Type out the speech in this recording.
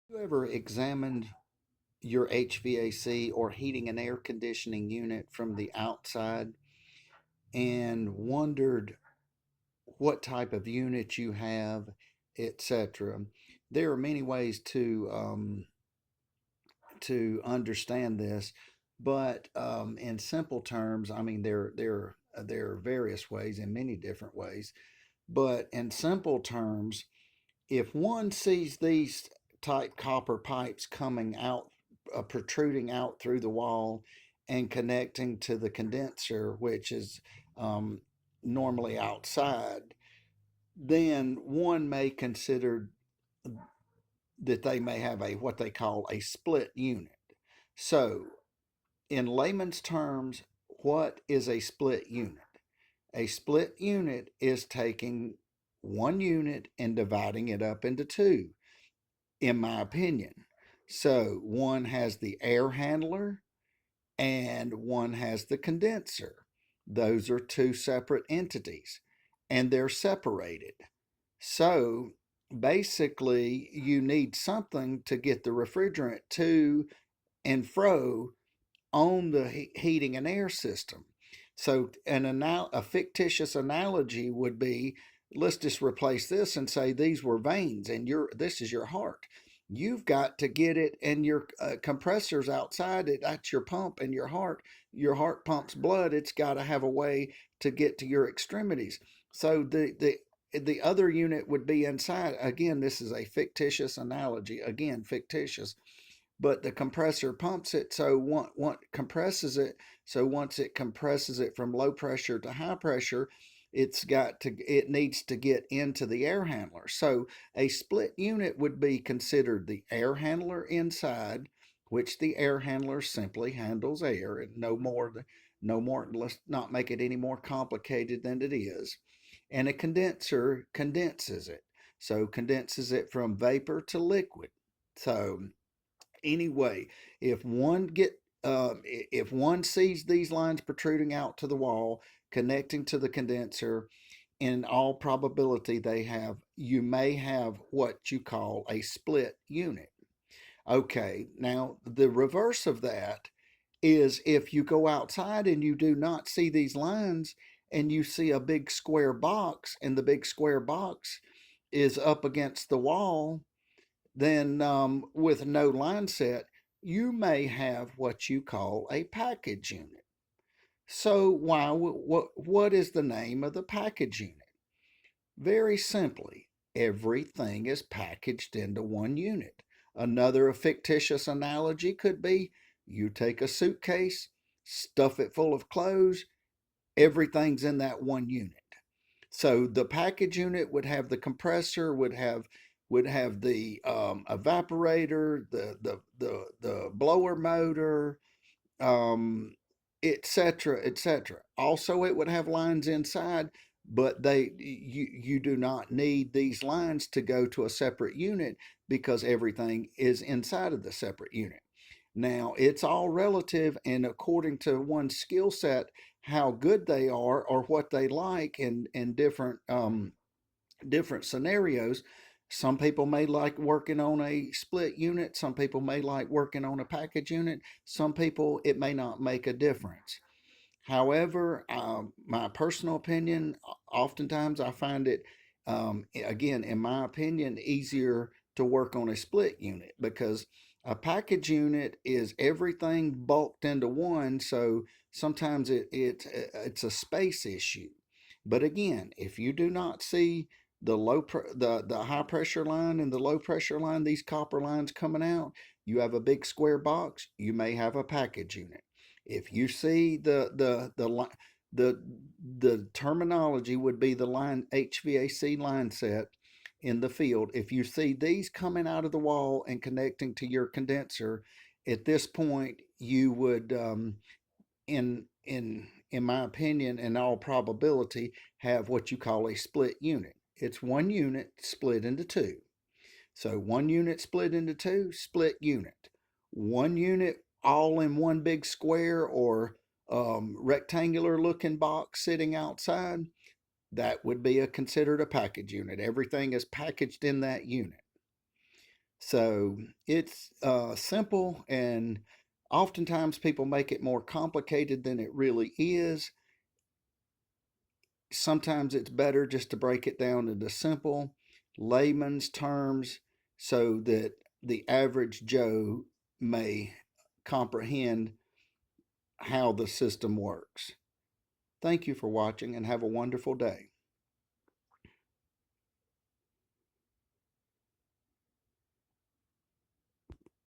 You ever examined your HVAC or heating and air conditioning unit from the outside and wondered what type of unit you have, etc.? There are many ways to understand this, but in simple terms, I mean there are various ways in many different ways, but in simple terms, if one sees these tight copper pipes coming out, protruding out through the wall and connecting to the condenser, which is um, normally outside, then one may consider that they may have a what they call a split unit. So, in layman's terms, what is a split unit? A split unit is taking one unit and dividing it up into two, in my opinion. So one has the air handler and one has the condenser. Those are two separate entities and they're separated. So basically, you need something to get the refrigerant to and fro on the heating and air system. So a fictitious analogy would be, let's just replace this and say these were veins and this is your heart. You've got to get it, and your compressors outside it. That's your pump and your heart. Your heart pumps blood. It's got to have a way to get to your extremities. So the other unit would be inside. Again, this is a fictitious analogy. Again, fictitious, but the compressor pumps it, so one compresses it. So once it compresses it from low pressure to high pressure, it needs to get into the air handler. So a split unit would be considered the air handler inside, which the air handler simply handles air, and no more. Let's not make it any more complicated than it is. And a condenser condenses it, so condenses it from vapor to liquid. So anyway, if one get if one sees these lines protruding out to the wall, connecting to the condenser, in all probability you may have what you call a split unit. Okay, now the reverse of that is if you go outside and you do not see these lines and you see a big square box, and the big square box is up against the wall, then with no line set, you may have what you call a package unit. So what is the name of the package unit? Very simply, everything is packaged into one unit. Another fictitious analogy could be, you take a suitcase, stuff it full of clothes, everything's in that one unit. So the package unit would have the compressor, would have the evaporator, the blower motor, um, etc., etc. Also, it would have lines inside, but you do not need these lines to go to a separate unit because everything is inside of the separate unit. Now, it's all relative, and according to one's skill set, how good they are or what they like in different scenarios. Some people may like working on a split unit. Some people may like working on a package unit. Some people, it may not make a difference. However, my personal opinion, oftentimes I find it, again, in my opinion, easier to work on a split unit because a package unit is everything bulked into one. So sometimes it's a space issue. But again, if you do not see the high pressure line and the low pressure line, these copper lines coming out, you have a big square box, you may have a package unit. If you see the the terminology would be the line HVAC line set in the field. If you see these coming out of the wall and connecting to your condenser, at this point you would, in my opinion, in all probability, have what you call a split unit. It's one unit split into two. So one unit split into two, split unit. One unit all in one big square or rectangular looking box sitting outside, that would be considered a package unit. Everything is packaged in that unit. So it's simple, and oftentimes people make it more complicated than it really is. Sometimes it's better just to break it down into simple layman's terms so that the average Joe may comprehend how the system works. Thank you for watching and have a wonderful day.